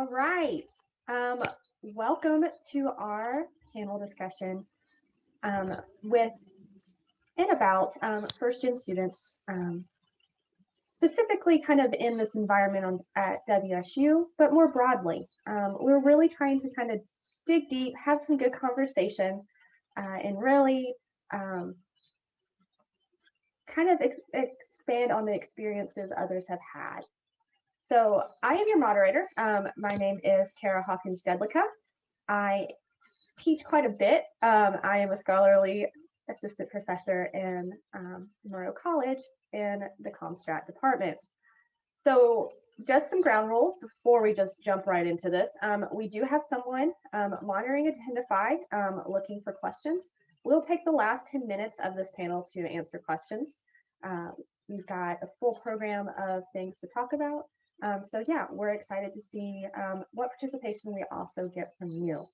All right. Um, Welcome to our panel discussion with and about first-gen students, specifically kind of in this environment at WSU, but more broadly. We're really trying to kind of dig deep, have some good conversation, and really kind of expand on the experiences others have had. So I am your moderator. My name is Cara Hawkins-Jedlicka. I teach quite a bit. I am a scholarly assistant professor in Murrow College in the ComStrat department. So just some ground rules before we just jump right into this. We do have someone monitoring Attendify looking for questions. We'll take the last 10 minutes of this panel to answer questions. We've got a full program of things to talk about. So yeah, we're excited to see what participation we also get from you.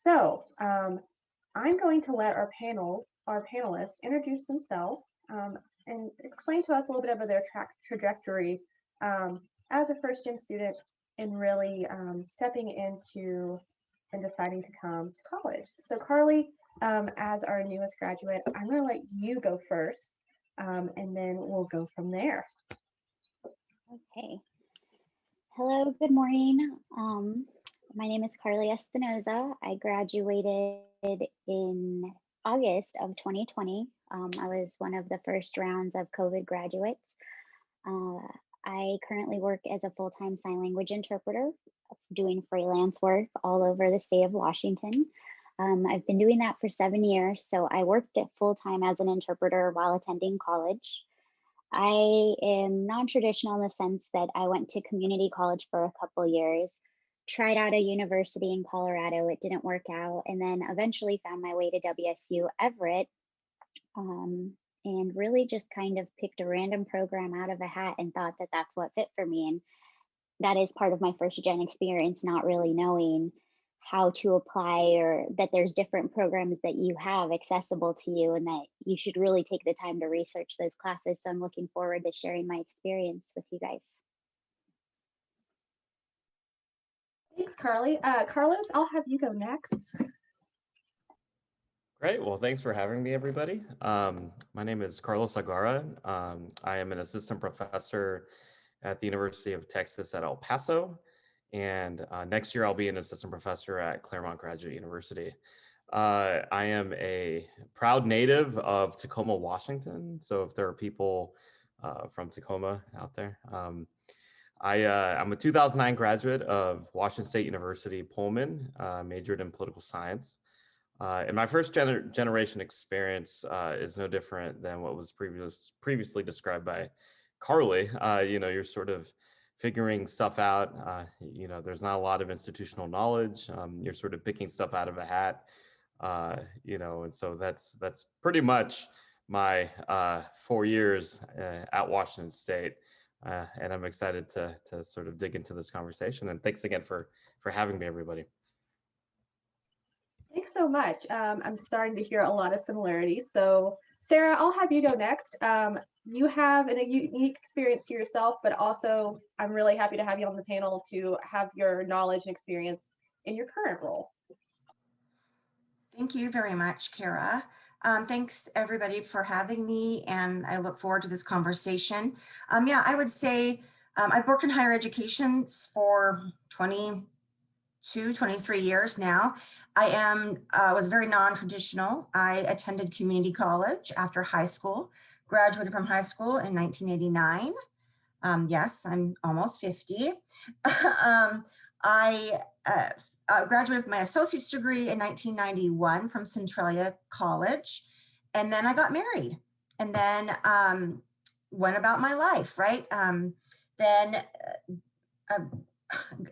So I'm going to let our panelists introduce themselves and explain to us a little bit about their trajectory as a first-gen student and really stepping into and deciding to come to college. So Karley, as our newest graduate, I'm going to let you go first, and then we'll go from there. Okay. Hello, good morning. My name is Karley Espinoza. I graduated in August of 2020. I was one of the first rounds of COVID graduates. I currently work as a full-time sign language interpreter, doing freelance work all over the state of Washington. I've been doing that for 7 years, so I worked at full-time as an interpreter while attending college. I am non-traditional in the sense that I went to community college for a couple years, tried out a university in Colorado, it didn't work out, and then eventually found my way to WSU Everett, and really just kind of picked a random program out of a hat and thought that that's what fit for me. And that is part of my first gen experience, not really knowing how to apply, or that there's different programs that you have accessible to you and that you should really take the time to research those classes. So I'm looking forward to sharing my experience with you guys. Thanks, Karley. Carlos, I'll have you go next. Great. Well, thanks for having me, everybody. My name is Carlos Agara. I am an assistant professor at the University of Texas at El Paso. And next year, I'll be an assistant professor at Claremont Graduate University. I am a proud native of Tacoma, Washington. So if there are people from Tacoma out there, I'm a 2009 graduate of Washington State University Pullman, majored in political science. And my first generation experience is no different than what was previously described by Karley. You're sort of figuring stuff out. There's not a lot of institutional knowledge. You're sort of picking stuff out of a hat, and so that's pretty much my 4 years at Washington State. And I'm excited to sort of dig into this conversation. And thanks again for having me, everybody. Thanks so much. I'm starting to hear a lot of similarities. So Sarah, I'll have you go next. You have a unique experience to yourself, but also I'm really happy to have you on the panel to have your knowledge and experience in your current role. Thank you very much, Cara. Thanks everybody for having me, and I look forward to this conversation. Yeah, I would say I've worked in higher education for 23 years now. I was very non-traditional. I attended community college after high school, graduated from high school in 1989. Yes, I'm almost 50. I graduated with my associate's degree in 1991 from Centralia College. And then I got married and then went about my life, right? Then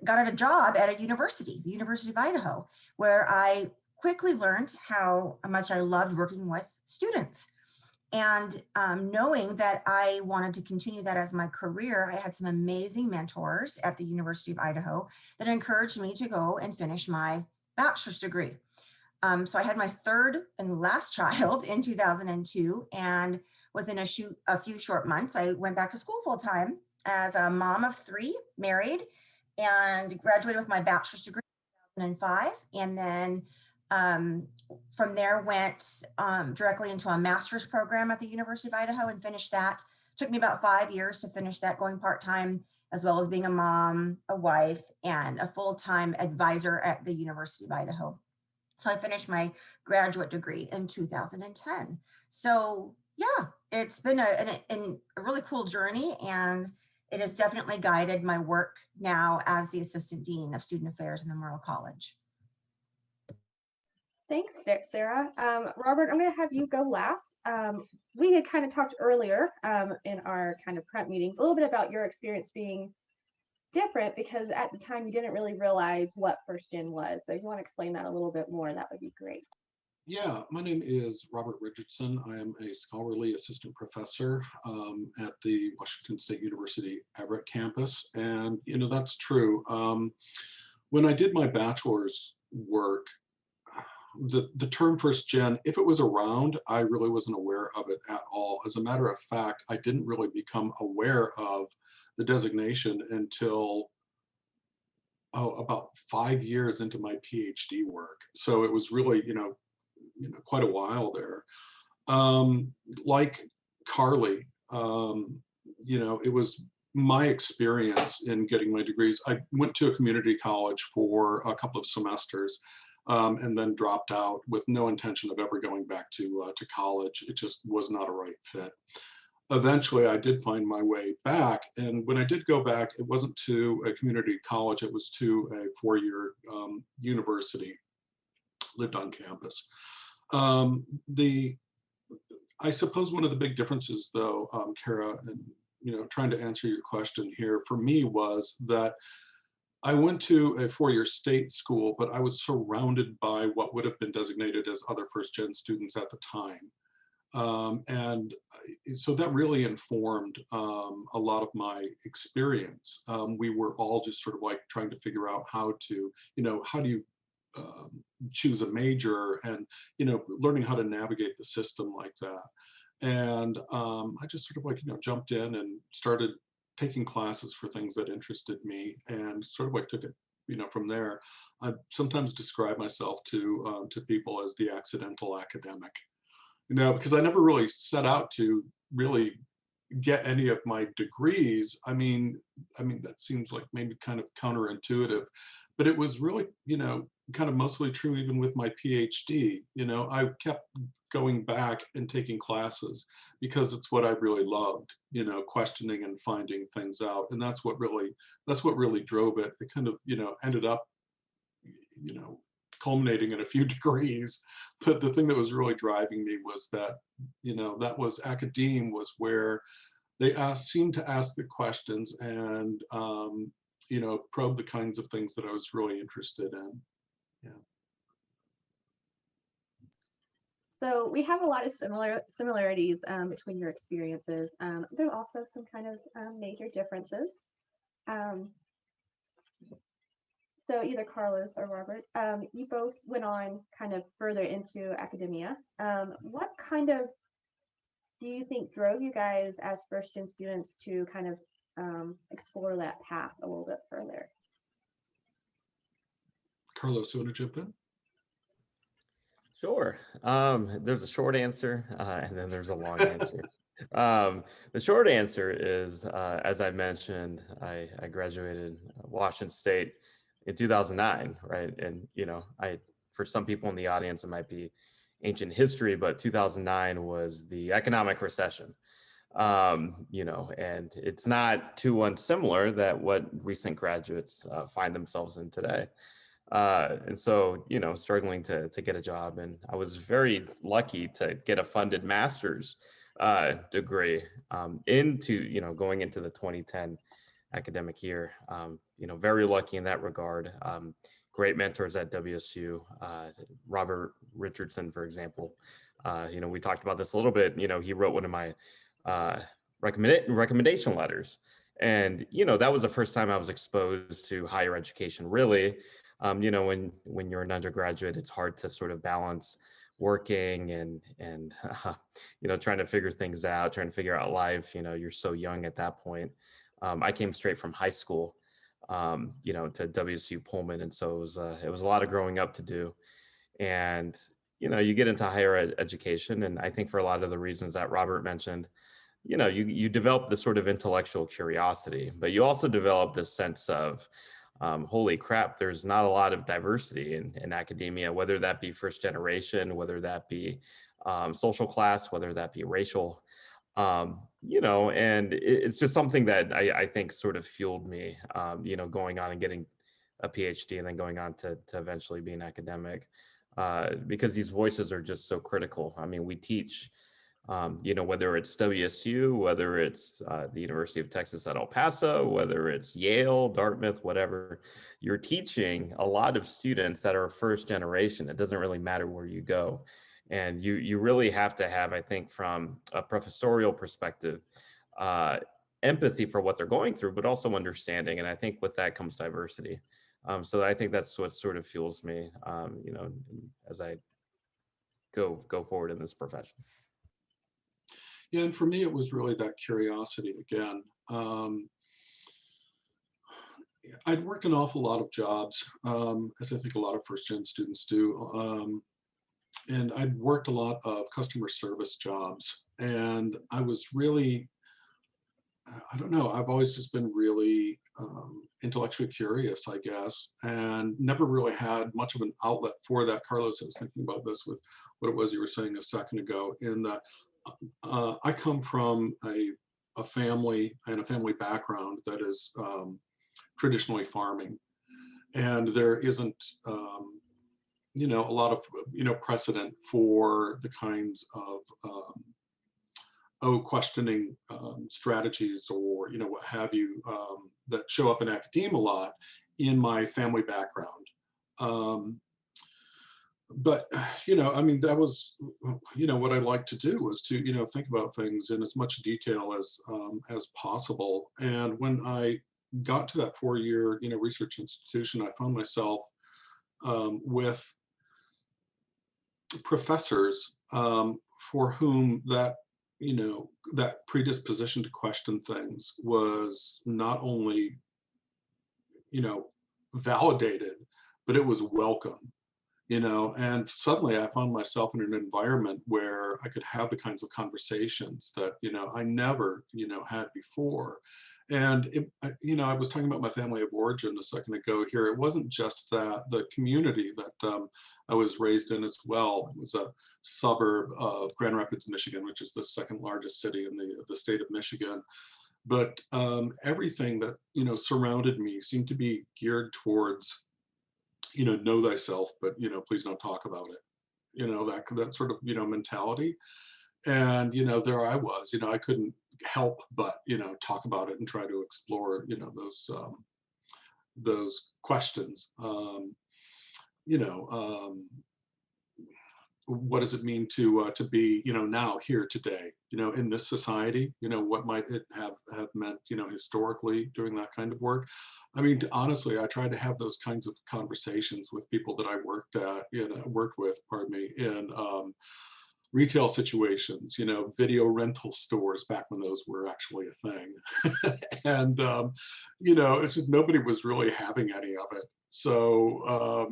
got a job at a university, the University of Idaho, where I quickly learned how much I loved working with students. And knowing that I wanted to continue that as my career, I had some amazing mentors at the University of Idaho that encouraged me to go and finish my bachelor's degree. So I had my third and last child in 2002, and within a few short months, I went back to school full time as a mom of 3, married, and graduated with my bachelor's degree in 2005. And then from there went directly into a master's program at the University of Idaho and finished that. Took me about 5 years to finish that, going part-time, as well as being a mom, a wife, and a full-time advisor at the University of Idaho. So I finished my graduate degree in 2010. So yeah, it's been a really cool journey, and it has definitely guided my work now as the Assistant Dean of Student Affairs in the Murrow College. Thanks, Sarah. Robert, I'm going to have you go last. We had kind of talked earlier in our kind of prep meetings a little bit about your experience being different, because at the time you didn't really realize what first gen was. So if you want to explain that a little bit more, that would be great. Yeah, my name is Robert Richardson. I am a scholarly assistant professor at the Washington State University Everett campus. And, you know, that's true. When I did my bachelor's work, the term first gen, if it was around, I really wasn't aware of it at all. As a matter of fact, I didn't really become aware of the designation until about 5 years into my PhD work. So it was really, quite a while there. Like Karley, it was my experience in getting my degrees. I went to a community college for a couple of semesters and then dropped out with no intention of ever going back to college. It just was not a right fit. Eventually, I did find my way back. And when I did go back, it wasn't to a community college, it was to a four-year university, lived on campus. I suppose one of the big differences, though, Cara, and trying to answer your question here for me was that I went to a four-year state school, but I was surrounded by what would have been designated as other first-gen students at the time. And so that really informed a lot of my experience. We were all just sort of like trying to figure out how to, how do you choose a major, and learning how to navigate the system like that. And I just sort of like jumped in and started taking classes for things that interested me, and sort of like took it from there. I sometimes describe myself to people as the accidental academic, because I never really set out to really get any of my degrees. I mean that seems like maybe kind of counterintuitive, but it was really kind of mostly true even with my PhD. I kept going back and taking classes because it's what I really loved, questioning and finding things out. And that's what really drove it. It kind of, ended up, culminating in a few degrees. But the thing that was really driving me was that, that was academe, was where they seemed to ask the questions and, probe the kinds of things that I was really interested in. Yeah. So we have a lot of similarities between your experiences. There are also some kind of major differences. So either Carlos or Robert, you both went on kind of further into academia. What kind of do you think drove you guys as first-gen students to kind of explore that path a little bit further? Carlos, you want to jump in? Sure. There's a short answer and then there's a long answer. The short answer is, as I mentioned, I graduated Washington State in 2009, right? And, for some people in the audience, it might be ancient history, but 2009 was the economic recession. And it's not too unsimilar that what recent graduates find themselves in today. And so, struggling to get a job. And I was very lucky to get a funded master's degree into, going into the 2010 academic year. Very lucky in that regard. Great mentors at WSU, Robert Richardson, for example. We talked about this a little bit. He wrote one of my recommendation letters. And, that was the first time I was exposed to higher education, really. When you're an undergraduate, it's hard to sort of balance working and trying to figure things out, trying to figure out life. You're so young at that point. I came straight from high school. to WSU Pullman. And so it was a lot of growing up to do. And, you get into higher education. And I think for a lot of the reasons that Robert mentioned, you develop this sort of intellectual curiosity, but you also develop this sense of, holy crap, there's not a lot of diversity in academia, whether that be first generation, whether that be social class, whether that be racial, and it's just something that I think sort of fueled me, going on and getting a PhD and then going on to eventually be an academic, because these voices are just so critical. I mean, we teach, whether it's WSU, whether it's the University of Texas at El Paso, whether it's Yale, Dartmouth, whatever, you're teaching a lot of students that are first generation. It doesn't really matter where you go. And you really have to have, I think, from a professorial perspective, empathy for what they're going through, but also understanding. And I think with that comes diversity. So I think that's what sort of fuels me, as I go forward in this profession. Yeah, and for me, it was really that curiosity again. I'd worked an awful lot of jobs, as I think a lot of first-gen students do. And I'd worked a lot of customer service jobs. And I was really, I don't know, I've always just been really intellectually curious, I guess, and never really had much of an outlet for that. Carlos, I was thinking about this with what it was you were saying a second ago, in that I come from a family and a family background that is traditionally farming, and there isn't a lot of precedent for the kinds of questioning strategies or what have you, that show up in academia a lot in my family background. But I mean, that was what I like to do, was to think about things in as much detail as possible. And when I got to that 4-year research institution, I found myself with professors for whom that that predisposition to question things was not only validated, but it was welcome. And suddenly I found myself in an environment where I could have the kinds of conversations that, I never, had before. And, I was talking about my family of origin a second ago here. It wasn't just that, the community that I was raised in as well. It was a suburb of Grand Rapids, Michigan, which is the second largest city in the state of Michigan. But everything that, surrounded me seemed to be geared towards, know thyself, but please don't talk about it, that sort of mentality. And there I was, I couldn't help but talk about it and try to explore those questions. What does it mean to be now here today, in this society? What might it have meant historically doing that kind of work? I mean, honestly, I tried to have those kinds of conversations with people that I worked with, pardon me, in retail situations, video rental stores, back when those were actually a thing. And it's just, nobody was really having any of it. So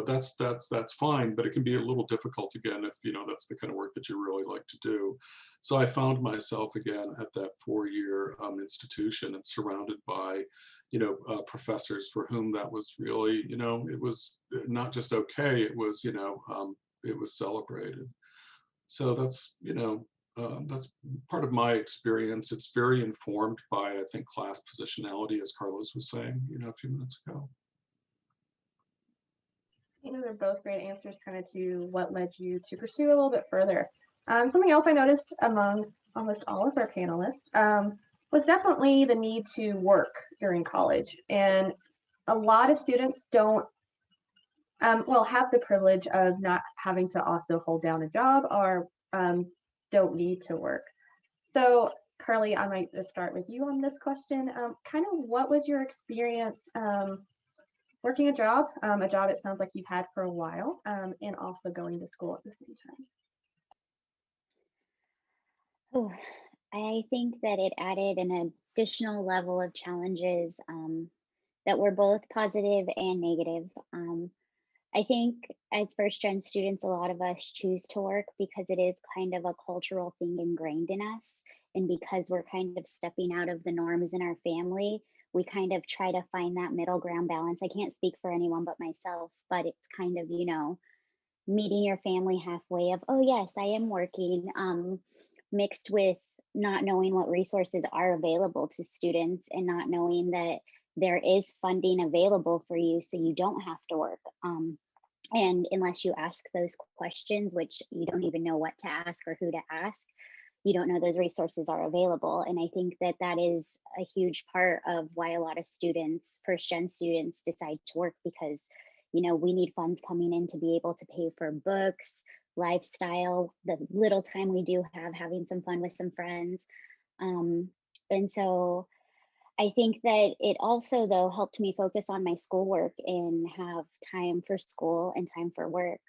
that's fine, but it can be a little difficult again if that's the kind of work that you really like to do. So I found myself again at that 4-year institution and surrounded by professors for whom that was really, it was not just okay, it was it was celebrated. So that's that's part of my experience. It's very informed by, I think, class positionality, as Carlos was saying a few minutes ago. They're both great answers kind of to what led you to pursue a little bit further. Something else I noticed among almost all of our panelists was definitely the need to work during college. And a lot of students don't, have the privilege of not having to also hold down a job, or don't need to work. So Karley, I might just start with you on this question. Kind of what was your experience working a job it sounds like you've had for a while, and also going to school at the same time? Oh, I think that it added an additional level of challenges that were both positive and negative. I think as first gen students, a lot of us choose to work because it is kind of a cultural thing ingrained in us. And because we're kind of stepping out of the norms in our family, we kind of try to find that middle ground balance. I can't speak for anyone but myself, but it's kind of, meeting your family halfway of, oh yes, I am working, mixed with not knowing what resources are available to students and not knowing that there is funding available for you so you don't have to work. And unless you ask those questions, which you don't even know what to ask or who to ask, you don't know those resources are available. And I think that that is a huge part of why a lot of students, first gen students, decide to work, because we need funds coming in to be able to pay for books, lifestyle, the little time we do have, having some fun with some friends. And so I think that it also, though, helped me focus on my schoolwork and have time for school and time for work,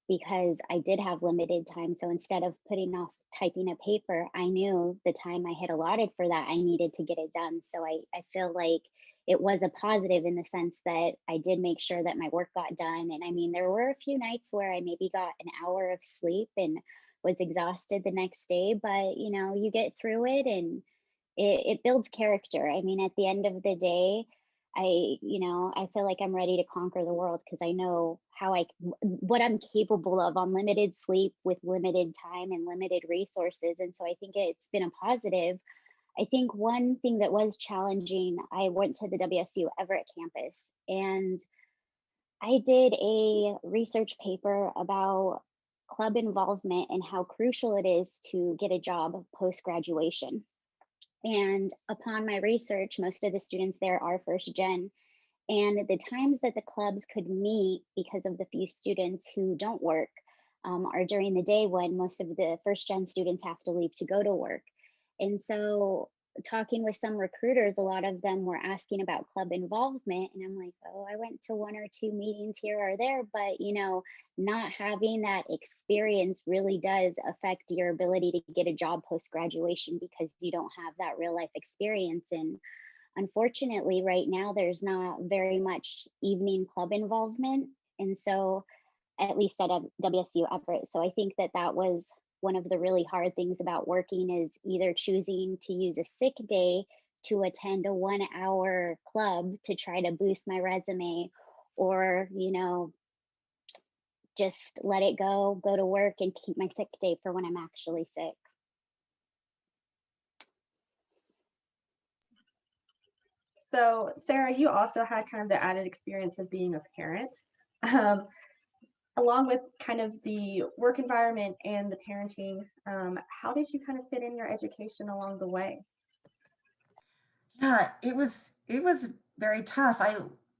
because I did have limited time. So instead of putting off typing a paper, I knew the time I had allotted for that, I needed to get it done. So I feel like it was a positive in the sense that I did make sure that my work got done. And I mean, there were a few nights where I maybe got an hour of sleep and was exhausted the next day, but you get through it, and it builds character. I mean, at the end of the day, I feel like I'm ready to conquer the world because I know what I'm capable of on limited sleep with limited time and limited resources. And so I think it's been a positive. I think one thing that was challenging, I went to the WSU Everett campus and I did a research paper about club involvement and how crucial it is to get a job post-graduation. And upon my research, most of the students there are first gen. And the times that the clubs could meet, because of the few students who don't work, are during the day when most of the first gen students have to leave to go to work. And so talking with some recruiters, a lot of them were asking about club involvement. And I'm like, oh, I went to one or two meetings here or there, but not having that experience really does affect your ability to get a job post-graduation because you don't have that real life experience. And unfortunately, right now, there's not very much evening club involvement. And so, at least at WSU Everett. So I think that that was one of the really hard things about working, is either choosing to use a sick day to attend a 1 hour club to try to boost my resume, or, just let it go to work and keep my sick day for when I'm actually sick. So Sarah, you also had kind of the added experience of being a parent, along with kind of the work environment and the parenting. How did you kind of fit in your education along the way? Yeah, it was very tough.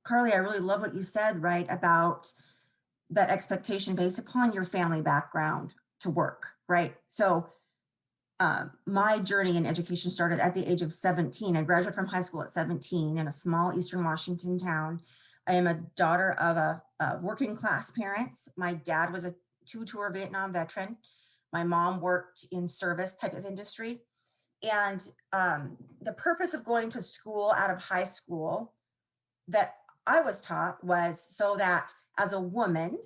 Karley, I really love what you said, right, about that expectation based upon your family background to work, right? So my journey in education started at the age of 17. I graduated from high school at 17 in a small Eastern Washington town. I am a daughter of a working class parents. My dad was a 2-tour Vietnam veteran. My mom worked in service type of industry. And the purpose of going to school out of high school that I was taught was so that as a woman,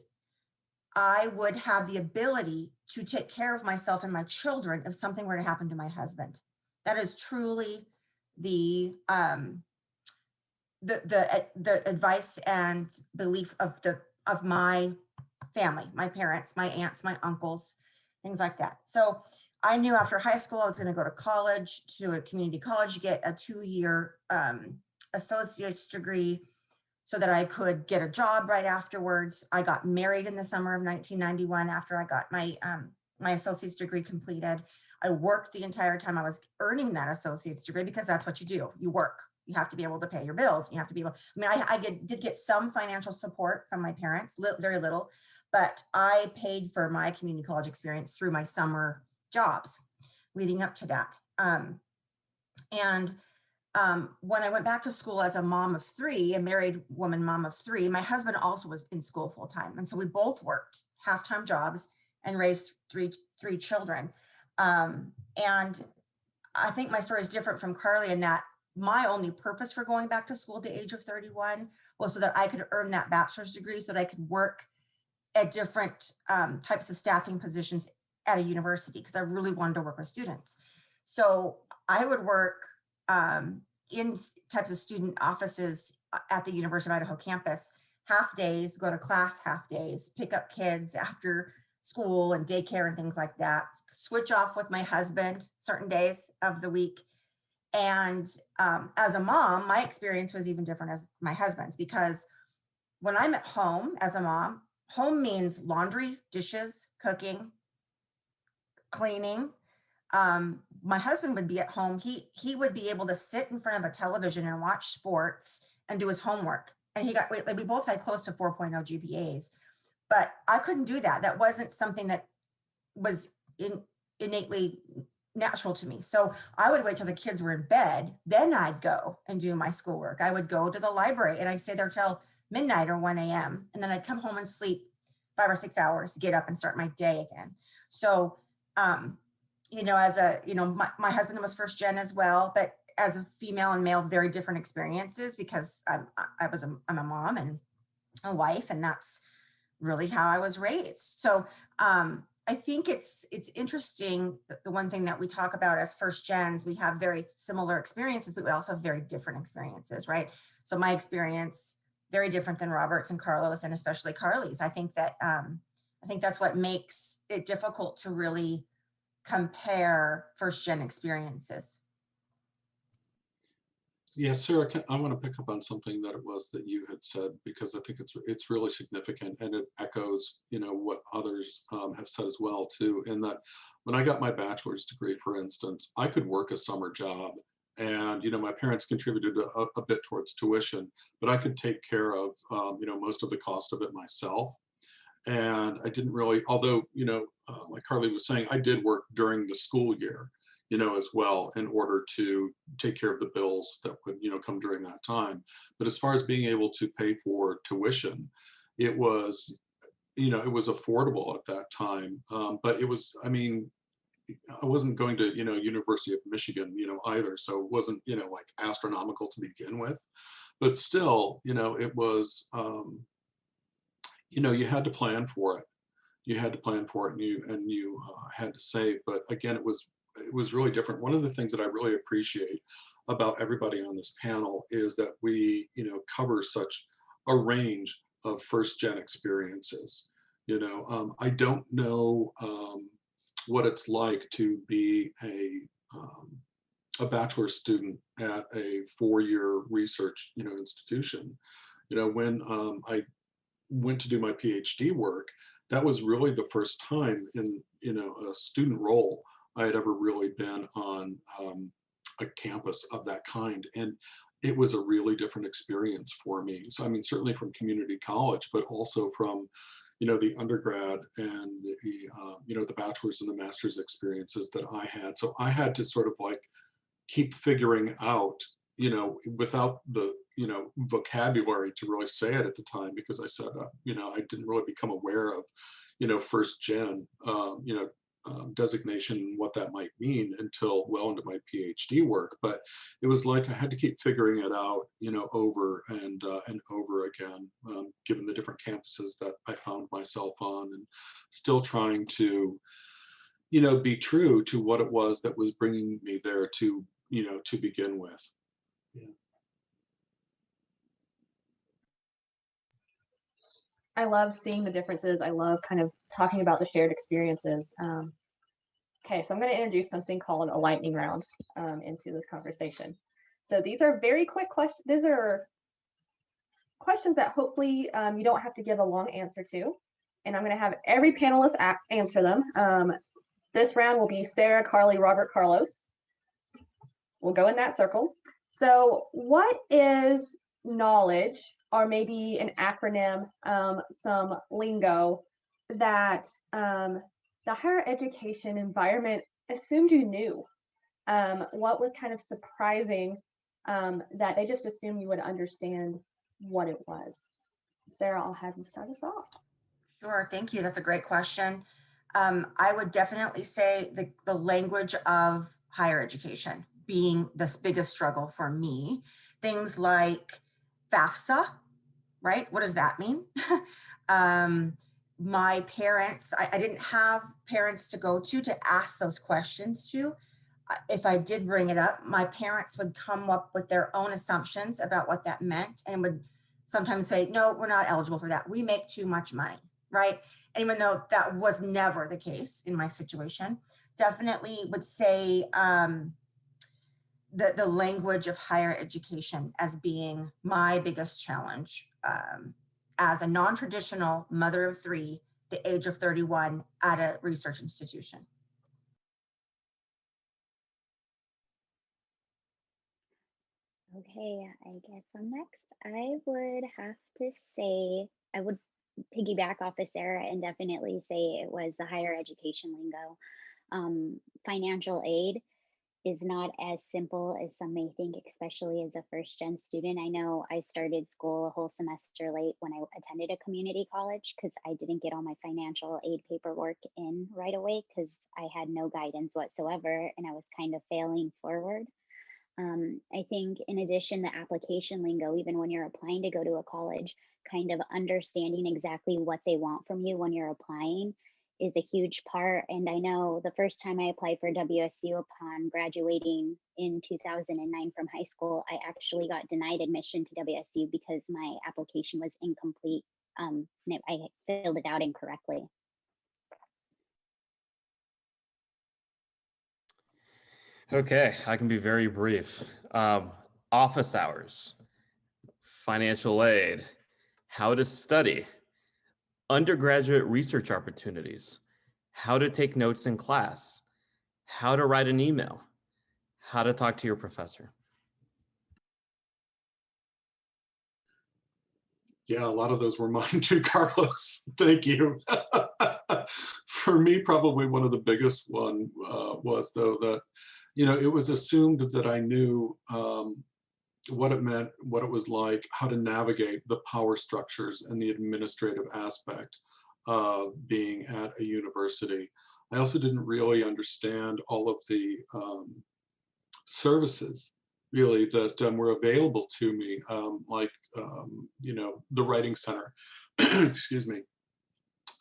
I would have the ability to take care of myself and my children if something were to happen to my husband. That is truly the advice and belief of my family, my parents, my aunts, my uncles, things like that. So I knew after high school I was going to go to college, to a community college, get a 2-year associate's degree, so that I could get a job right afterwards. I got married in the summer of 1991 after I got my associate's degree completed. I worked the entire time I was earning that associate's degree, because that's what you do. You work. You have to be able to pay your bills. You have to be able, I did get some financial support from my parents, very little, but I paid for my community college experience through my summer jobs leading up to that. When I went back to school as a mom of 3, a married woman mom of 3, my husband also was in school full time. And so we both worked half-time jobs and raised three children. And I think my story is different from Karley in that my only purpose for going back to school at the age of 31 was so that I could earn that bachelor's degree so that I could work at different types of staffing positions at a university, because I really wanted to work with students. So I would work in types of student offices at the University of Idaho campus, half days, go to class half days, pick up kids after school and daycare and things like that, switch off with my husband certain days of the week. And as a mom, my experience was even different as my husband's, because when I'm at home as a mom, home means laundry, dishes, cooking, cleaning. My husband would be at home. He would be able to sit in front of a television and watch sports and do his homework. And we both had close to 4.0 GPAs, but I couldn't do that. That wasn't something that was innately natural to me. So I would wait till the kids were in bed, then I'd go and do my schoolwork. I would go to the library and I'd stay there till midnight or 1 a.m. And then I'd come home and sleep 5 or 6 hours, get up and start my day again. So, my husband was first gen as well, but as a female and male, very different experiences, because I'm a mom and a wife, and that's really how I was raised. So I think it's interesting that the one thing that we talk about as first gens, we have very similar experiences, but we also have very different experiences, right? So my experience, very different than Robert's and Carlos, and especially Karley's. I think that's what makes it difficult to really compare first gen experiences. Yeah, Sarah, I want to pick up on something that it was that you had said, because I think it's really significant, and it echoes, what others have said as well too. In that, when I got my bachelor's degree, for instance, I could work a summer job, and my parents contributed a bit towards tuition, but I could take care of most of the cost of it myself. And I didn't really, although like Karley was saying, I did work during the school year, as well, in order to take care of the bills that would, come during that time. But as far as being able to pay for tuition, it was, it was affordable at that time. But it was, I wasn't going to, University of Michigan, either. So it wasn't, like astronomical to begin with. But still, it was, you had to plan for it. You had to plan for it, and you had to save. But again, it was really different. One of the things that I really appreciate about everybody on this panel is that we, cover such a range of first gen experiences. I don't know what it's like to be a bachelor's student at a 4-year research, institution. When I went to do my PhD work, that was really the first time in, a student role I had ever really been on a campus of that kind. And it was a really different experience for me. So, certainly from community college, but also from, the undergrad and the bachelor's and the master's experiences that I had. So I had to sort of like keep figuring out, without the, vocabulary to really say it at the time, because I said, I didn't really become aware of, first gen, designation, what that might mean until well into my PhD work. But it was like I had to keep figuring it out, over and over again, given the different campuses that I found myself on, and still trying to, be true to what it was that was bringing me there to, to begin with. Yeah. I love seeing the differences. I love kind of talking about the shared experiences. Okay, so I'm going to introduce something called a lightning round into this conversation. So these are very quick questions. These are questions that hopefully you don't have to give a long answer to. And I'm going to have every panelist answer them. This round will be Sarah, Karley, Robert, Carlos. We'll go in that circle. So what is knowledge, or maybe an acronym, some lingo that the higher education environment assumed you knew? What was kind of surprising that they just assumed you would understand what it was? Sarah, I'll have you start us off. Sure, thank you. That's a great question. I would definitely say the language of higher education being the biggest struggle for me. Things like FAFSA, right? What does that mean? My parents, I didn't have parents to go to ask those questions to. If I did bring it up, my parents would come up with their own assumptions about what that meant and would sometimes say, no, we're not eligible for that. We make too much money, right? And even though that was never the case in my situation, definitely would say the language of higher education as being my biggest challenge as a non-traditional mother of three, the age of 31 at a research institution. Okay, I guess I'm next. I would have to say, I would piggyback off of Sarah and definitely say it was the higher education lingo. Financial aid is not as simple as some may think, especially as a first gen student. I know I started school a whole semester late when I attended a community college because I didn't get all my financial aid paperwork in right away because I had no guidance whatsoever and I was kind of failing forward. I think in addition, the application lingo, even when you're applying to go to a college, kind of understanding exactly what they want from you when you're applying is a huge part. And I know the first time I applied for WSU upon graduating in 2009 from high school, I actually got denied admission to WSU because my application was incomplete. I filled it out incorrectly. Okay, I can be very brief. Office hours, financial aid, how to study, undergraduate research opportunities, how to take notes in class, how to write an email, how to talk to your professor. Yeah, a lot of those were mine too, Carlos. Thank you. For me, probably one of the biggest one was though that, it was assumed that I knew what it meant, what it was like, how to navigate the power structures and the administrative aspect of being at a university. I also didn't really understand all of the services really that were available to me, like, the writing center, excuse me,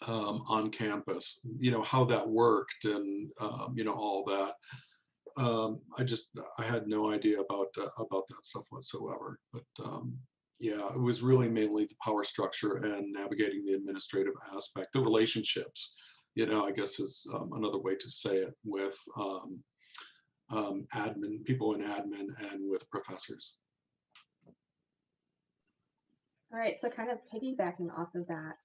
on campus, how that worked and, all that. I had no idea about that stuff whatsoever. But yeah, it was really mainly the power structure and navigating the administrative aspect, the relationships, I guess is another way to say it, with admin, people in admin and with professors. All right, so kind of piggybacking off of that,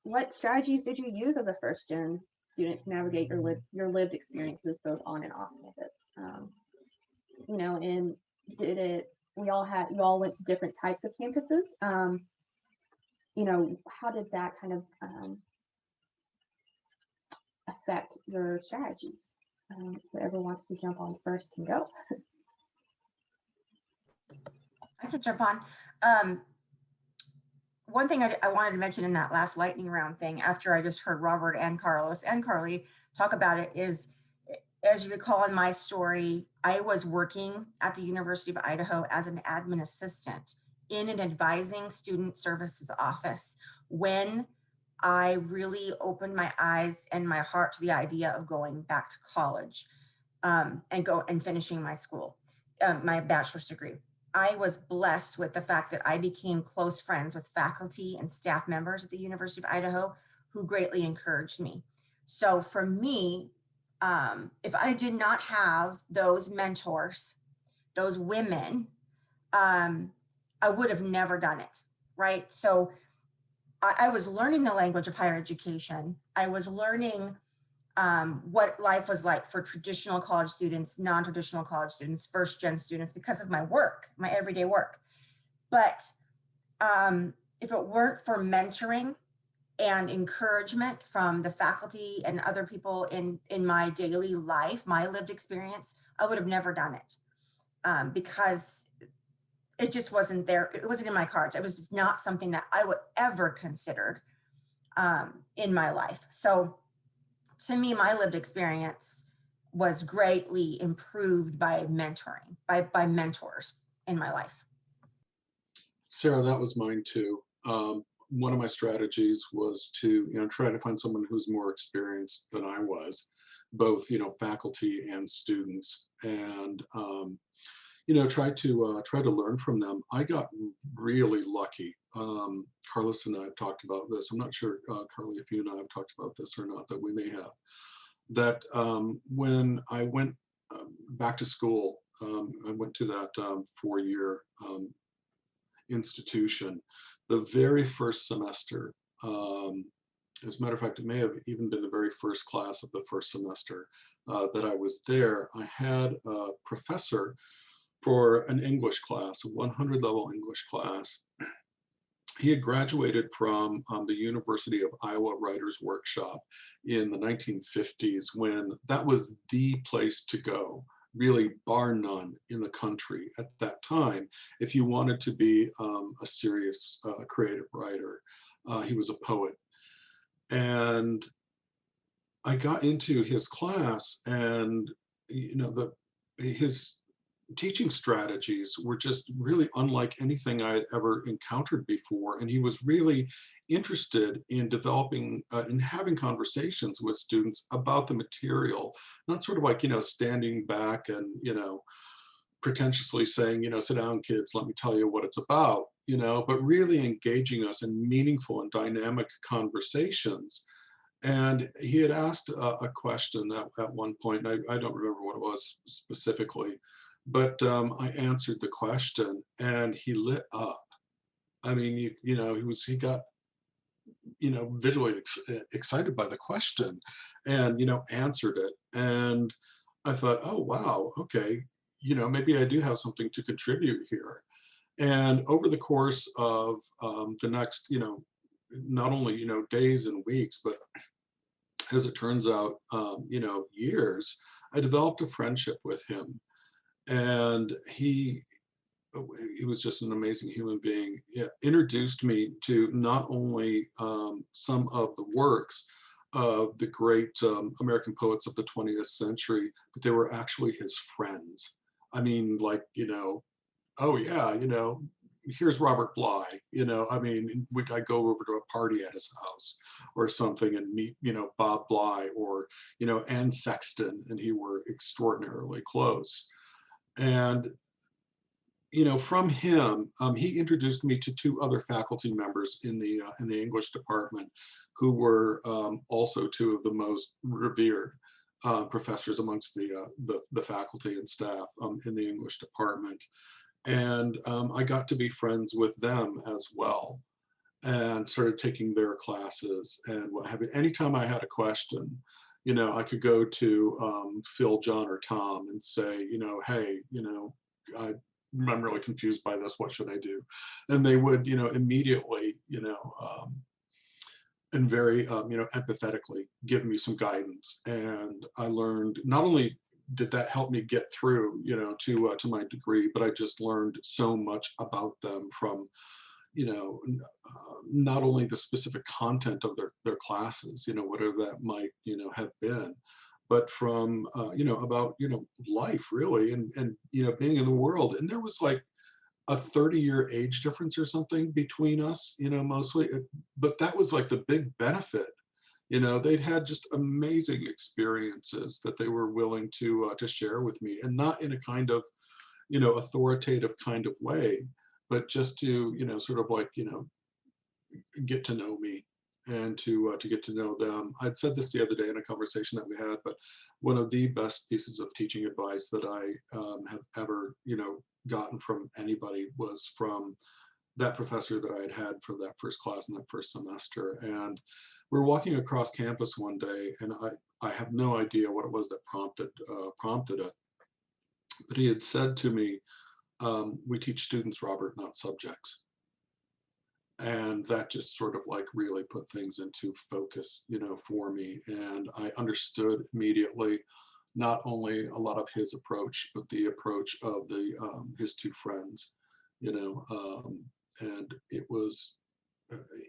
what strategies did you use as a first gen student to navigate your lived experiences both on and off campus? And you all went to different types of campuses. How did that kind of affect your strategies? Whoever wants to jump on first can go. I could jump on. One thing I wanted to mention in that last lightning round thing, after I just heard Robert and Carlos and Karley talk about it, is, as you recall in my story, I was working at the University of Idaho as an admin assistant in an advising student services office when I really opened my eyes and my heart to the idea of going back to college and finishing my school, my bachelor's degree. I was blessed with the fact that I became close friends with faculty and staff members at the University of Idaho who greatly encouraged me. So for me, if I did not have those mentors, those women, I would have never done it, right? So I was learning the language of higher education. I was learning what life was like for traditional college students, non-traditional college students, first-gen students, because of my work, my everyday work. But if it weren't for mentoring and encouragement from the faculty and other people in my daily life, my lived experience, I would have never done it because it just wasn't there. It wasn't in my cards. It was just not something that I would ever considered in my life. So to me, my lived experience was greatly improved by mentoring, by mentors in my life. Sarah, that was mine too. One of my strategies was to, try to find someone who's more experienced than I was, both, faculty and students, and, try to learn from them. I got really lucky. Carlos and I have talked about this. I'm not sure, Karley, if you and I have talked about this or not, that we may have. That when I went back to school, I went to that 4-year institution. The very first semester, as a matter of fact, it may have even been the very first class of the first semester that I was there, I had a professor for an English class, a 100 level English class. He had graduated from the University of Iowa Writers Workshop in the 1950s, when that was the place to go, really bar none in the country at that time, if you wanted to be a serious creative writer. He was a poet. And I got into his class, and his teaching strategies were just really unlike anything I had ever encountered before. And he was really interested in developing and having conversations with students about the material, not sort of like, standing back and, pretentiously saying, sit down, kids, let me tell you what it's about, but really engaging us in meaningful and dynamic conversations. And he had asked a question at one point, and I don't remember what it was specifically, but I answered the question, and he lit up. I mean, he got, visually excited by the question, and, answered it. And I thought, oh, wow, okay, maybe I do have something to contribute here. And over the course of the next, not only, days and weeks, but as it turns out, years, I developed a friendship with him. And he was just an amazing human being. He introduced me to not only some of the works of the great American poets of the 20th century, but they were actually his friends. I mean, like, oh yeah, here's Robert Bly, I'd go over to a party at his house or something and meet, Bob Bly or, Anne Sexton, and he were extraordinarily close. And, from him, he introduced me to 2 other faculty members in the English department, who were also 2 of the most revered professors amongst the faculty and staff in the English department. And I got to be friends with them as well, and started taking their classes and what have you. Anytime I had a question, I could go to Phil, John, or Tom and say, hey, I'm really confused by this. What should I do? And they would, immediately, and very, empathetically give me some guidance. And I learned, not only did that help me get through, to my degree, but I just learned so much about them from, not only the specific content of their classes, whatever that might, have been, but from, about, life really, and, being in the world. And there was like a 30-year age difference or something between us, mostly, but that was like the big benefit. They'd had just amazing experiences that they were willing to share with me, and not in a kind of, authoritative kind of way, but just to, sort of like, get to know me and to get to know them. I'd said this the other day in a conversation that we had, but one of the best pieces of teaching advice that I have ever, gotten from anybody was from that professor that I had had for that first class in that first semester. And we were walking across campus one day, and I have no idea what it was that prompted it, but he had said to me, we teach students, Robert, not subjects. And that just sort of like really put things into focus, for me. And I understood immediately not only a lot of his approach, but the approach of his 2 friends, and it was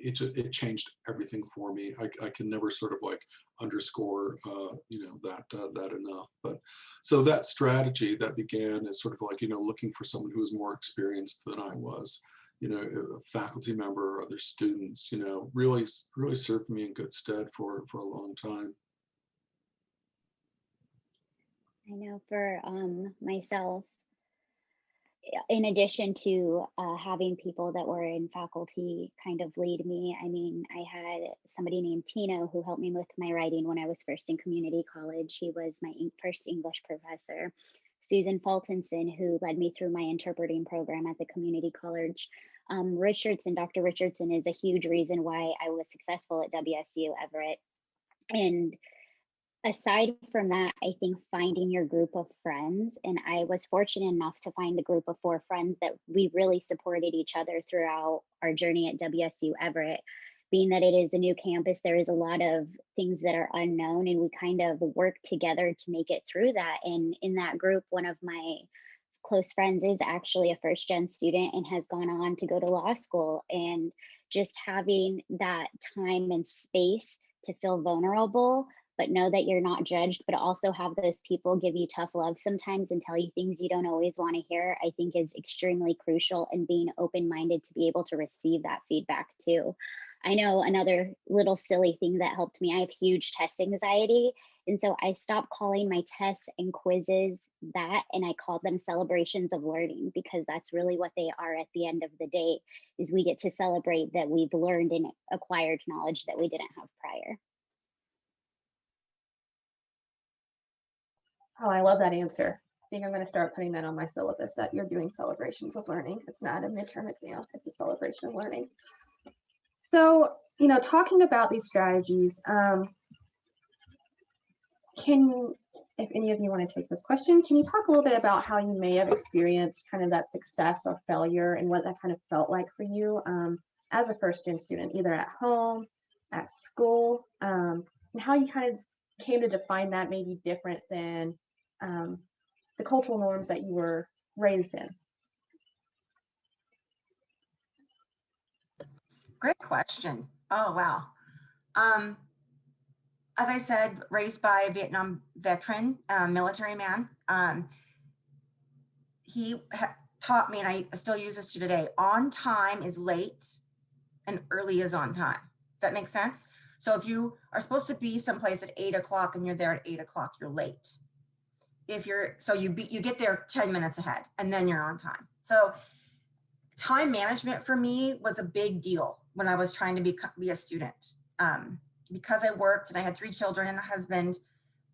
it changed everything for me. I can never sort of like underscore, that enough. But so that strategy that began as sort of like, looking for someone who was more experienced than I was, a faculty member or other students, really served me in good stead for a long time. I know for myself, in addition to having people that were in faculty kind of lead me, I mean, I had somebody named Tino who helped me with my writing when I was first in community college. He was my first English professor. Susan Fultonson, who led me through my interpreting program at the community college. Richardson, Dr. Richardson is a huge reason why I was successful at WSU Everett. And aside from that, I think finding your group of friends, and I was fortunate enough to find a group of 4 friends that we really supported each other throughout our journey at WSU Everett. Being that it is a new campus, there is a lot of things that are unknown, and we kind of work together to make it through that. And in that group, one of my close friends is actually a first-gen student and has gone on to go to law school. And just having that time and space to feel vulnerable, but know that you're not judged, but also have those people give you tough love sometimes and tell you things you don't always want to hear, I think is extremely crucial, and being open-minded to be able to receive that feedback too. I know another little silly thing that helped me, I have huge test anxiety. And so I stopped calling my tests and quizzes that, and I called them celebrations of learning, because that's really what they are at the end of the day, is we get to celebrate that we've learned and acquired knowledge that we didn't have prior. Oh, I love that answer. I think I'm going to start putting that on my syllabus, that you're doing celebrations of learning. It's not a midterm exam, it's a celebration of learning. So, talking about these strategies, if any of you want to take this question, can you talk a little bit about how you may have experienced kind of that success or failure and what that kind of felt like for you as a first-gen student, either at home, at school, and how you kind of came to define that maybe different than the cultural norms that you were raised in? Great question. Oh, wow. As I said, raised by a Vietnam veteran, military man. He taught me, and I still use this to today, on time is late and early is on time. Does that make sense? So if you are supposed to be someplace at 8 o'clock and you're there at 8 o'clock, you're late. You get there 10 minutes ahead and then you're on time. So time management for me was a big deal when I was trying to be a student. Because I worked and I had 3 children and a husband,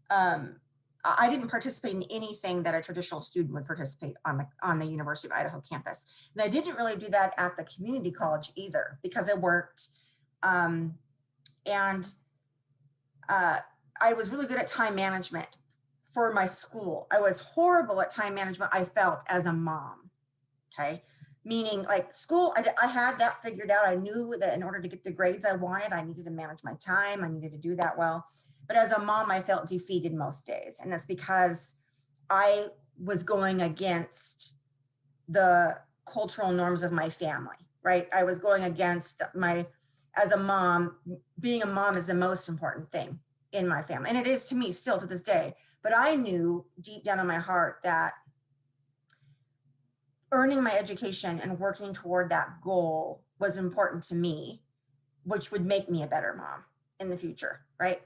I didn't participate in anything that a traditional student would participate on the University of Idaho campus. And I didn't really do that at the community college either, because I worked. I was really good at time management for my school. I was horrible at time management, I felt, as a mom, okay? Meaning like school, I had that figured out. I knew that in order to get the grades I wanted, I needed to manage my time. I needed to do that well. But as a mom, I felt defeated most days. And that's because I was going against the cultural norms of my family, right? I was going against as a mom, being a mom is the most important thing in my family. And it is to me still to this day. But I knew deep down in my heart that earning my education and working toward that goal was important to me, which would make me a better mom in the future, right?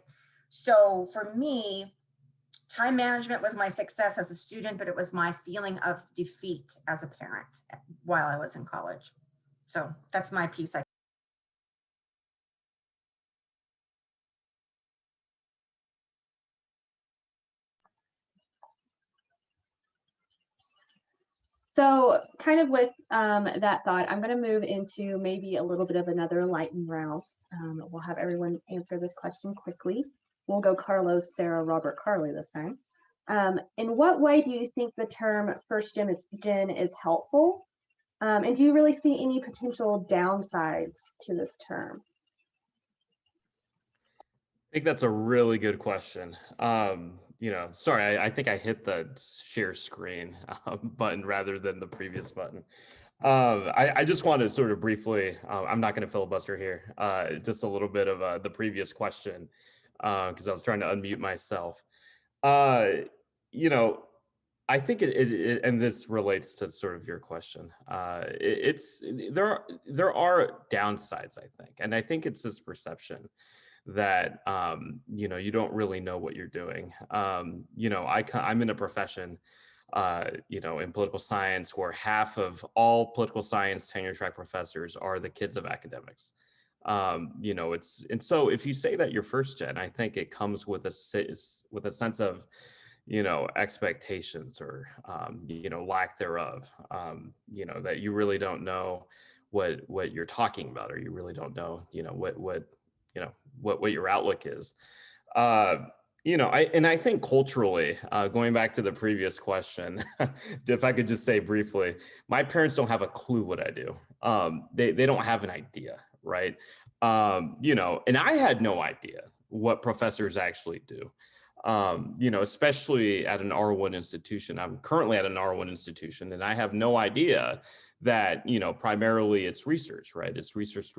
So for me, time management was my success as a student, but it was my feeling of defeat as a parent while I was in college. So that's my piece. So kind of with that thought, I'm going to move into maybe a little bit of another lightning round. We'll have everyone answer this question quickly. We'll go Carlos, Sarah, Robert, Karley this time. In what way do you think the term first gen is helpful? And do you really see any potential downsides to this term? I think that's a really good question. Sorry, I think I hit the share screen button rather than the previous button. I just want to sort of briefly, I'm not going to filibuster here, just a little bit of the previous question, because I was trying to unmute myself. Uh, you know, I think and this relates to sort of your question. There are downsides, I think, and I think it's this perception that you don't really know what you're doing. I'm in a profession, in political science, where half of all political science tenure track professors are the kids of academics. And so if you say that you're first gen, I think it comes with a sense of expectations or lack thereof. That you really don't know what you're talking about, or you really don't know what your outlook is. I think culturally, going back to the previous question, if I could just say briefly, my parents don't have a clue what I do. They don't have an idea, right? And I had no idea what professors actually do. Especially at an R1 institution. I'm currently at an R1 institution, and I have no idea that, primarily it's research, right? It's research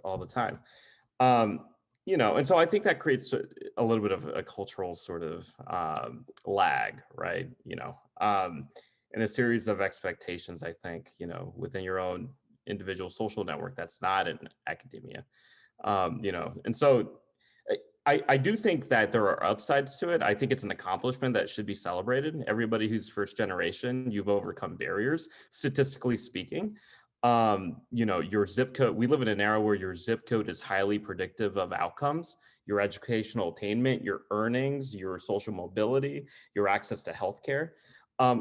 all the time. And so I think that creates a little bit of a cultural sort of lag, right? And a series of expectations, I think, within your own individual social network that's not in academia. And so I do think that there are upsides to it. I think it's an accomplishment that should be celebrated. Everybody who's first generation, you've overcome barriers, statistically speaking. Your zip code, we live in an era where your zip code is highly predictive of outcomes, your educational attainment, your earnings, your social mobility, your access to healthcare.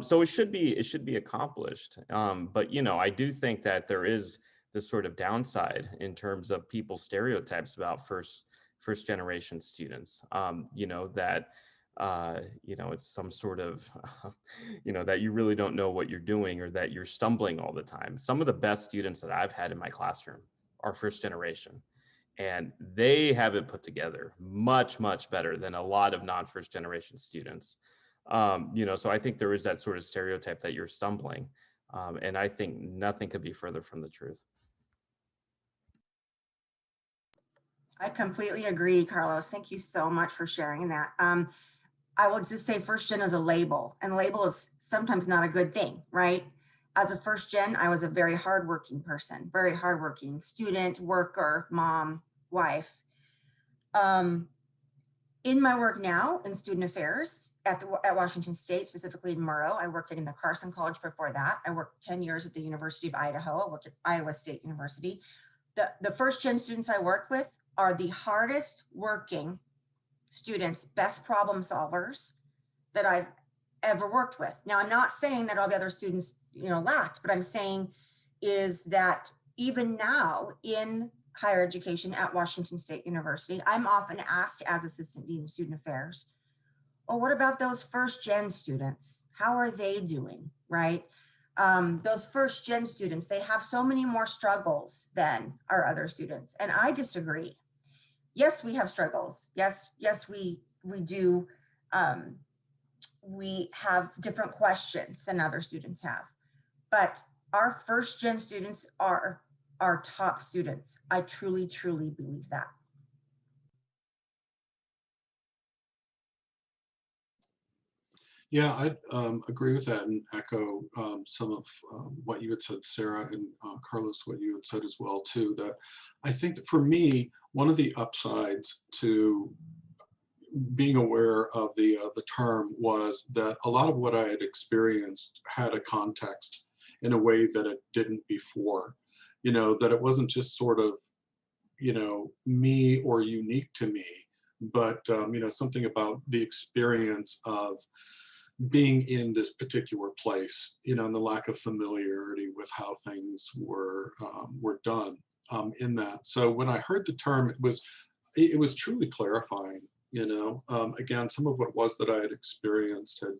So it should be accomplished. But I do think that there is this sort of downside in terms of people's stereotypes about first generation students, it's some sort of, that you really don't know what you're doing, or that you're stumbling all the time. Some of the best students that I've had in my classroom are first generation, and they have it put together much, much better than a lot of non-first generation students. So I think there is that sort of stereotype that you're stumbling. And I think nothing could be further from the truth. I completely agree, Carlos. Thank you so much for sharing that. I will just say first gen is a label, and label is sometimes not a good thing, right? As a first gen, I was a very hardworking person, very hardworking student, worker, mom, wife. In my work now in student affairs at Washington State, specifically in Murrow, I worked in the Carson College before that. I worked 10 years at the University of Idaho. I worked at Iowa State University. The first gen students I work with are the hardest working students, best problem solvers that I've ever worked with. Now, I'm not saying that all the other students, lacked, but I'm saying is that even now in higher education at Washington State University, I'm often asked as Assistant Dean of Student Affairs, oh, what about those first gen students? How are they doing, right? Those first gen students, they have so many more struggles than our other students. And I disagree. Yes, we have struggles. Yes, we do. We have different questions than other students have, but our first gen students are our top students. I truly, truly believe that. Yeah, I agree with that and echo some of what you had said, Sarah, and Carlos, what you had said as well too, that I think that for me, one of the upsides to being aware of the term was that a lot of what I had experienced had a context in a way that it didn't before, that it wasn't just sort of, me or unique to me, but, something about the experience of being in this particular place, and the lack of familiarity with how things were done in that. So when I heard the term, it was truly clarifying. Again, some of what it was that I had experienced had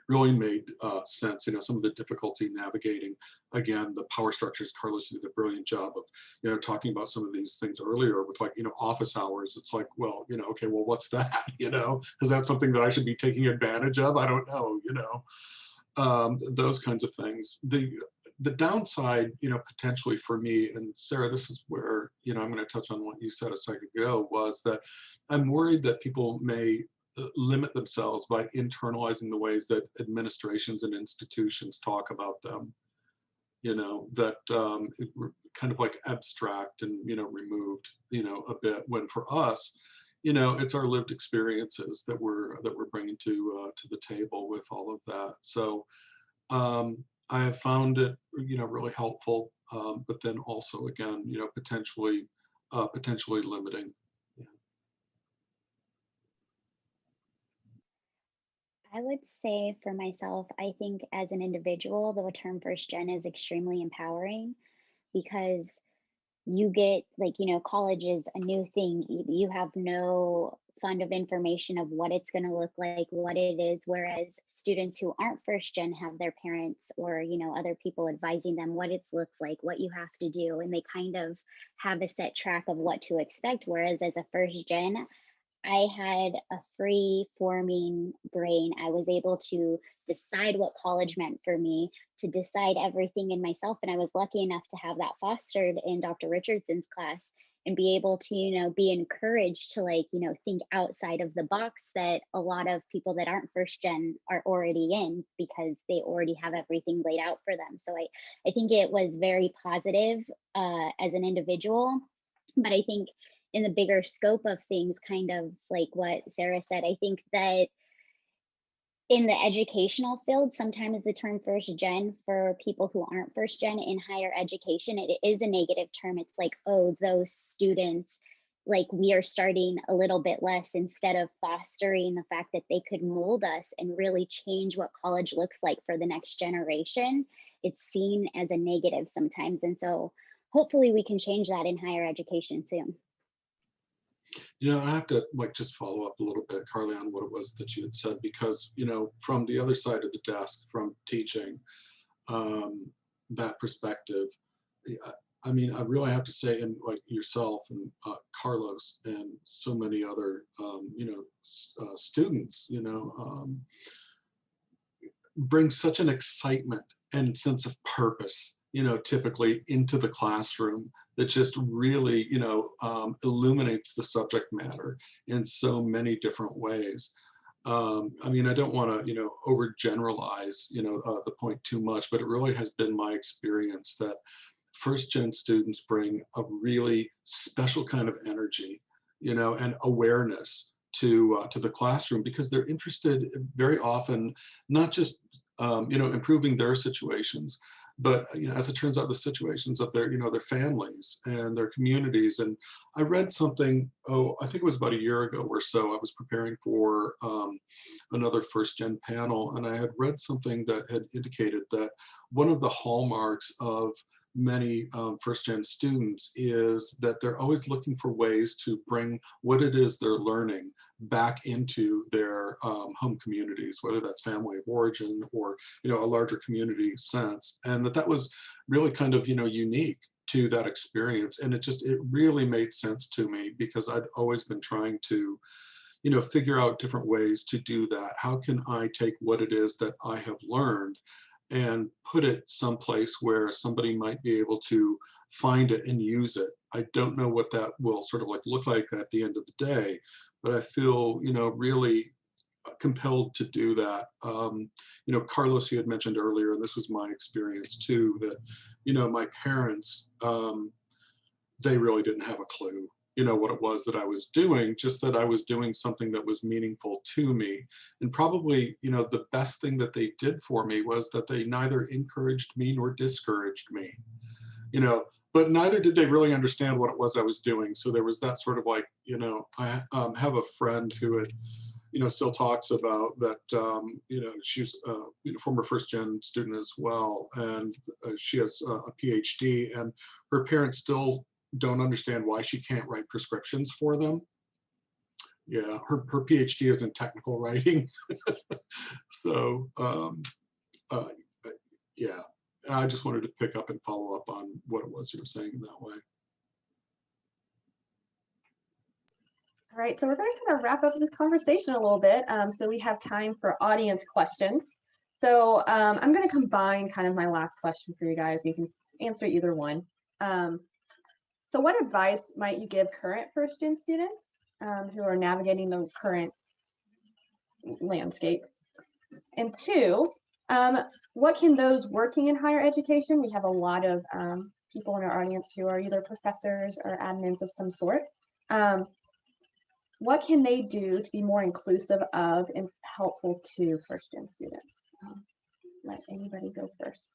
really made sense. Some of the difficulty navigating, again, the power structures. Carlos did a brilliant job of, talking about some of these things earlier with office hours. It's like, well, okay, well, what's that? Is that something that I should be taking advantage of? I don't know, those kinds of things. the downside, potentially for me, and Sarah, this is where, I'm going to touch on what you said a second ago, was that I'm worried that people may limit themselves by internalizing the ways that administrations and institutions talk about them, that kind of like abstract and, removed, a bit, when for us, it's our lived experiences that we're bringing to the table with all of that. So I have found it, really helpful, but then also, again, potentially limiting. Yeah. I would say for myself, I think as an individual, the term first gen is extremely empowering because you get like, college is a new thing. You have no fund of information of what it's going to look like, what it is, whereas students who aren't first gen have their parents or, other people advising them what it looks like, what you have to do, and they kind of have a set track of what to expect. Whereas as a first gen, I had a free forming brain. I was able to decide what college meant for me, to decide everything in myself. And I was lucky enough to have that fostered in Dr. Richardson's class and be able to, be encouraged to think outside of the box that a lot of people that aren't first gen are already in because they already have everything laid out for them. So I think it was very positive as an individual, but I think in the bigger scope of things, kind of like what Sarah said, I think that in the educational field, sometimes the term first gen for people who aren't first gen in higher education, it is a negative term. It's like, oh, those students, like we are starting a little bit less instead of fostering the fact that they could mold us and really change what college looks like for the next generation. It's seen as a negative sometimes. And so hopefully we can change that in higher education soon. I have to just follow up a little bit, Karley, on what it was that you had said, because, from the other side of the desk, from teaching, that perspective, I mean, I really have to say, and like yourself and Carlos and so many other, students, bring such an excitement and sense of purpose, typically into the classroom that just really, illuminates the subject matter in so many different ways. I mean, I don't want to, overgeneralize, the point too much, but it really has been my experience that first gen students bring a really special kind of energy, and awareness to the classroom, because they're interested very often, not just, improving their situations, but as it turns out, the situations of their their families and their communities. And I read something, I think it was about a year ago or so. I was preparing for another first gen panel, and I had read something that had indicated that one of the hallmarks of many first gen students is that they're always looking for ways to bring what it is they're learning back into their home communities, whether that's family of origin or a larger community sense, and that was really kind of unique to that experience. And it really made sense to me, because I'd always been trying to figure out different ways to do that. How can I take what it is that I have learned and put it someplace where somebody might be able to find it and use it? I don't know what that will sort of look like at the end of the day, but I feel, really compelled to do that. Carlos, you had mentioned earlier, and this was my experience too, that, my parents, they really didn't have a clue, what it was that I was doing, just that I was doing something that was meaningful to me. And probably, the best thing that they did for me was that they neither encouraged me nor discouraged me, but neither did they really understand what it was I was doing. So there was that sort of I have a friend who had, still talks about that, she's a former first gen student as well. And she has a PhD, and her parents still don't understand why she can't write prescriptions for them. Yeah, her PhD is in technical writing. So yeah, I just wanted to pick up and follow up on what it was you were saying in that way. All right, so we're going to kind of wrap up this conversation a little bit, so we have time for audience questions. So I'm going to combine kind of my last question for you guys. You can answer either one. So what advice might you give current first-gen students who are navigating the current landscape? And two, what can those working in higher education, we have a lot of people in our audience who are either professors or admins of some sort, what can they do to be more inclusive of and helpful to first-gen students? Let anybody go first.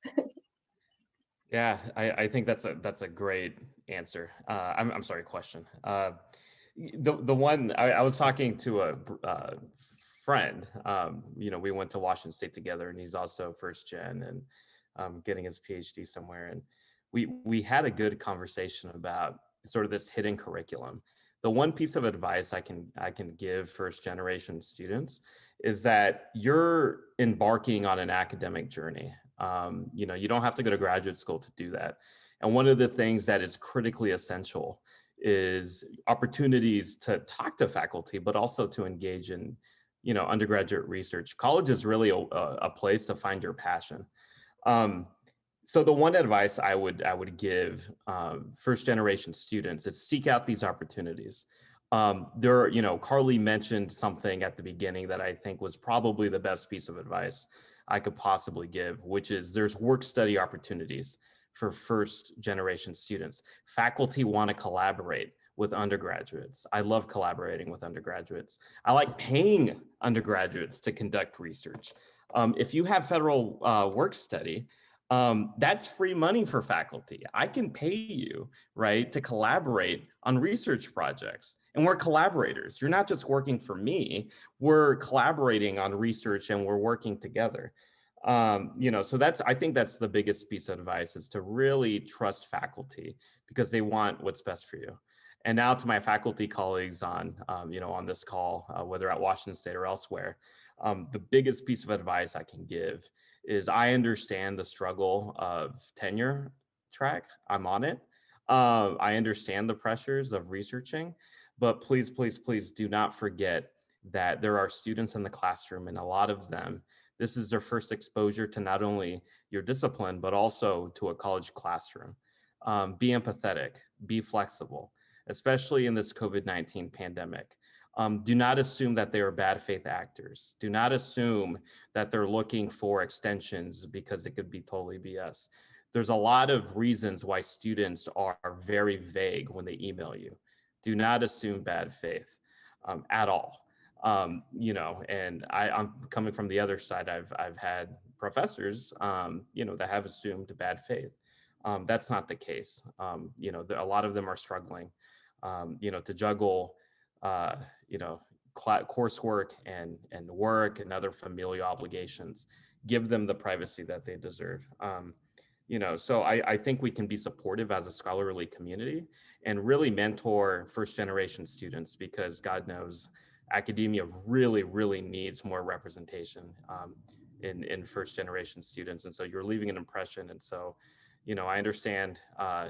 Yeah, I think that's a great answer. I'm sorry, question. The one I was talking to a friend. You know, we went to Washington State together, and he's also first gen and getting his PhD somewhere. And we had a good conversation about sort of this hidden curriculum. The one piece of advice I can give first generation students is that you're embarking on an academic journey. You know, you don't have to go to graduate school to do that. And one of the things that is critically essential is opportunities to talk to faculty, but also to engage in, you know, undergraduate research. College is really a place to find your passion. So the one advice I would give first generation students is seek out these opportunities. There, you know, Karley mentioned something at the beginning that I think was probably the best piece of advice I could possibly give, which is there's work study opportunities for first generation students. Faculty want to collaborate with undergraduates. I love collaborating with undergraduates. I like paying undergraduates to conduct research. If you have federal work study, that's free money for faculty. I can pay you, right, to collaborate on research projects. And we're collaborators. You're not just working for me, we're collaborating on research and we're working together. You know, so I think that's the biggest piece of advice, is to really trust faculty because they want what's best for you. And now to my faculty colleagues on, you know, on this call, whether at Washington State or elsewhere, the biggest piece of advice I can give is I understand the struggle of tenure track. I'm on it. I understand the pressures of researching, but please, please, please do not forget that there are students in the classroom, and a lot of them, this is their first exposure to not only your discipline, but also to a college classroom. Be empathetic, be flexible, especially in this COVID-19 pandemic. Do not assume that they are bad faith actors. Do not assume that they're looking for extensions because it could be totally BS. There's a lot of reasons why students are very vague when they email you. Do not assume bad faith at all. You know, and I'm coming from the other side. I've had professors, you know, that have assumed bad faith. That's not the case. You know, a lot of them are struggling, you know, to juggle, you know, coursework and work and other familial obligations. Give them the privacy that they deserve. You know, so I think we can be supportive as a scholarly community and really mentor first generation students, because God knows academia really, really needs more representation in first generation students. And so you're leaving an impression. And so, you know, I understand,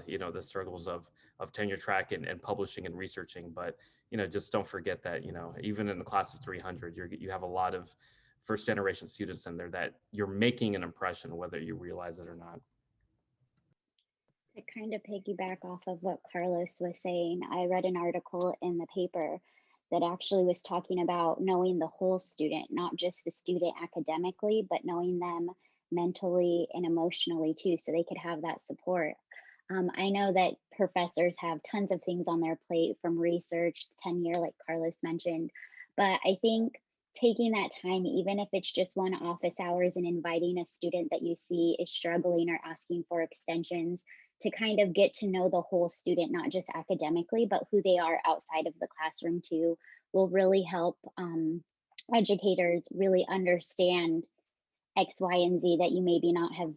you know, the struggles of tenure track and publishing and researching, but, you know, just don't forget that, you know, even in the class of 300, you have a lot of first generation students in there that you're making an impression, whether you realize it or not. To kind of piggyback off of what Carlos was saying, I read an article in the paper that actually was talking about knowing the whole student, not just the student academically, but knowing them mentally and emotionally too, so they could have that support. I know that professors have tons of things on their plate, from research, tenure, like Carlos mentioned, but I think taking that time, even if it's just one office hours, and inviting a student that you see is struggling or asking for extensions, to kind of get to know the whole student, not just academically, but who they are outside of the classroom too, will really help educators really understand X, Y, and Z that you maybe not have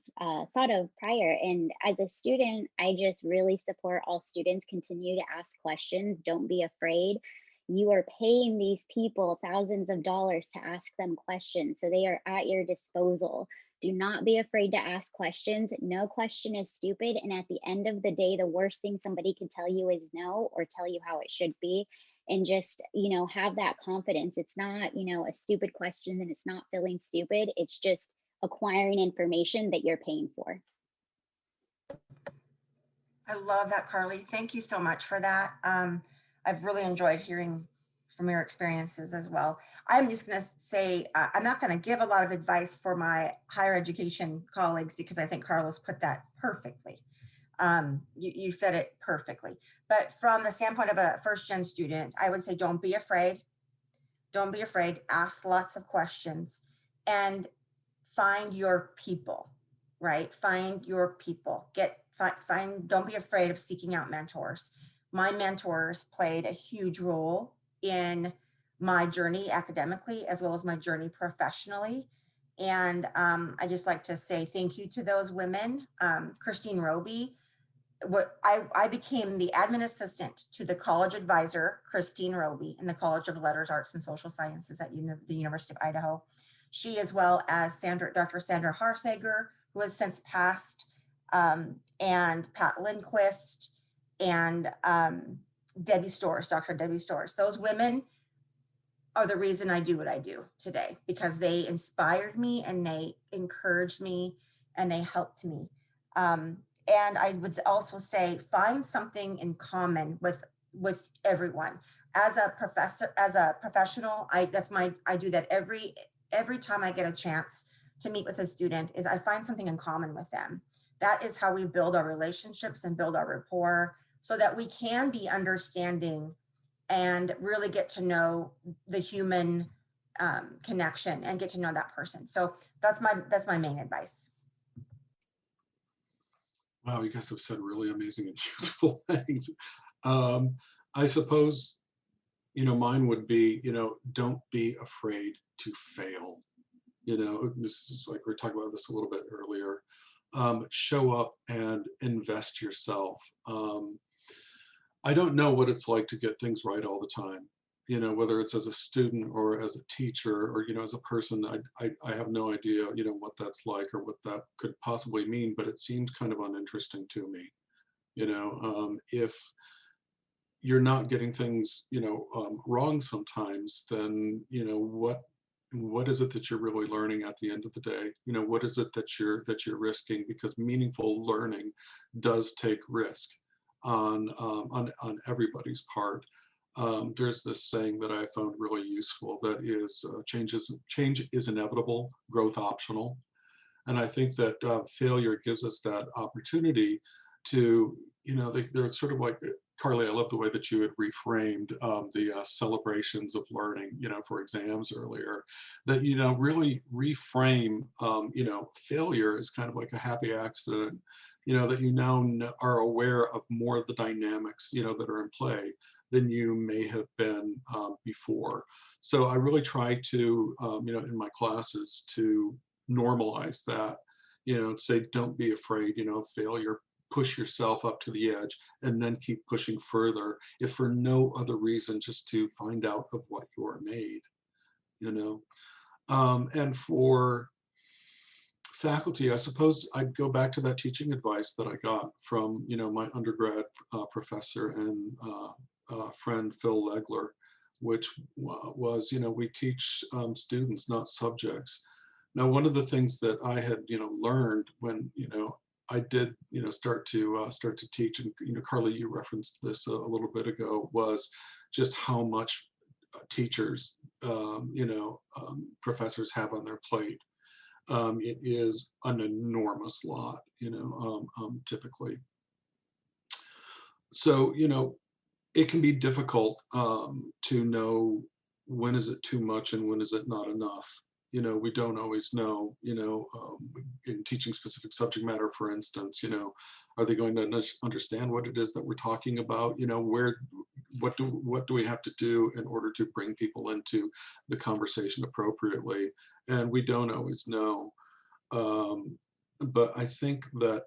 thought of prior. And as a student, I just really support all students. Continue to ask questions. Don't be afraid. You are paying these people thousands of dollars to ask them questions, so they are at your disposal. Do not be afraid to ask questions. No question is stupid. And at the end of the day, the worst thing somebody can tell you is no, or tell you how it should be. And just, you know, have that confidence. It's not, you know, a stupid question, and it's not feeling stupid. It's just acquiring information that you're paying for. I love that, Karley. Thank you so much for that. I've really enjoyed hearing from your experiences as well. I'm just going to say, I'm not going to give a lot of advice for my higher education colleagues because I think Carlos put that perfectly. You said it perfectly. But from the standpoint of a first-gen student, I would say don't be afraid. Don't be afraid. Ask lots of questions and find your people, right? Find your people. Don't be afraid of seeking out mentors. My mentors played a huge role in my journey academically as well as my journey professionally. And I just like to say thank you to those women. Christine Roby, I became the admin assistant to the college advisor, Christine Roby, in the College of Letters, Arts, and Social Sciences at the University of Idaho. She, as well as Dr. Sandra Harsager, who has since passed, and Pat Lindquist, and Debbie Storrs, Dr. Debbie Storrs. Those women are the reason I do what I do today, because they inspired me and they encouraged me and they helped me. And I would also say, find something in common with everyone. As a professor, as a professional, I do that every time I get a chance to meet with a student, is I find something in common with them. That is how we build our relationships and build our rapport, so that we can be understanding and really get to know the human connection and get to know that person. So that's my main advice. Wow, you guys have said really amazing and useful things. I suppose, mine would be, don't be afraid to fail. This is like we were talking about this a little bit earlier. Show up and invest yourself. I don't know what it's like to get things right all the time, whether it's as a student or as a teacher or, as a person. I have no idea, what that's like or what that could possibly mean, but it seems kind of uninteresting to me. If you're not getting things, wrong sometimes, then, what is it that you're really learning at the end of the day? What is it that you're risking? Because meaningful learning does take risk on everybody's part. There's this saying that I found really useful that is, change is inevitable, growth optional. And I think that failure gives us that opportunity to, they're sort of like, Karley, I love the way that you had reframed the celebrations of learning, for exams earlier, that, really reframe, failure is kind of like a happy accident, that you now are aware of more of the dynamics, that are in play than you may have been before. So I really try to, in my classes, to normalize that, say, don't be afraid, of failure. Push yourself up to the edge and then keep pushing further, if for no other reason, just to find out of what you're made, and for faculty, I suppose I'd go back to that teaching advice that I got from, my undergrad professor and friend Phil Legler, which was, we teach students, not subjects. Now, one of the things that I had, learned when, I did, start to teach, and Karley, you referenced this a little bit ago, was just how much teachers, professors have on their plate. It is an enormous lot, typically. So, it can be difficult to know when is it too much and when is it not enough. We don't always know, in teaching specific subject matter, for instance, are they going to understand what it is that we're talking about? What do we have to do in order to bring people into the conversation appropriately? And we don't always know. But I think that,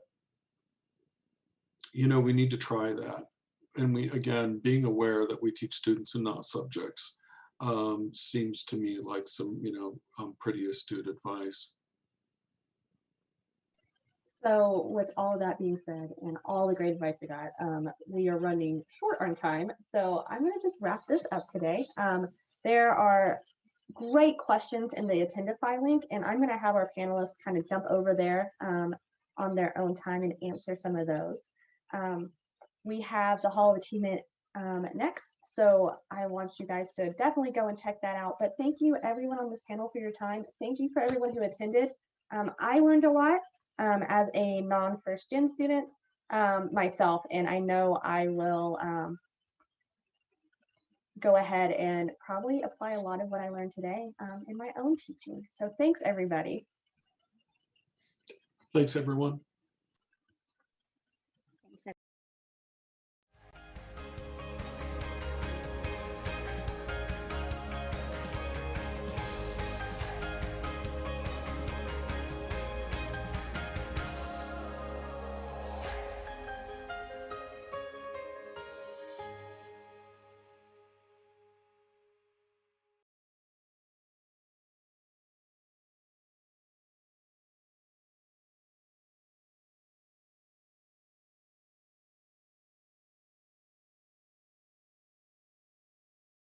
we need to try that. And again, being aware that we teach students and not subjects, seems to me like some, pretty astute advice. So with all of that being said and all the great advice we got, we are running short on time. So I'm going to just wrap this up today. There are great questions in the Attendify link, and I'm going to have our panelists kind of jump over there on their own time and answer some of those. We have the Hall of Achievement next, so I want you guys to definitely go and check that out. But thank you everyone on this panel for your time. Thank you for everyone who attended. I learned a lot as a non-first gen student myself, and I know I will go ahead and probably apply a lot of what I learned today in my own teaching. So thanks everybody. Thanks everyone.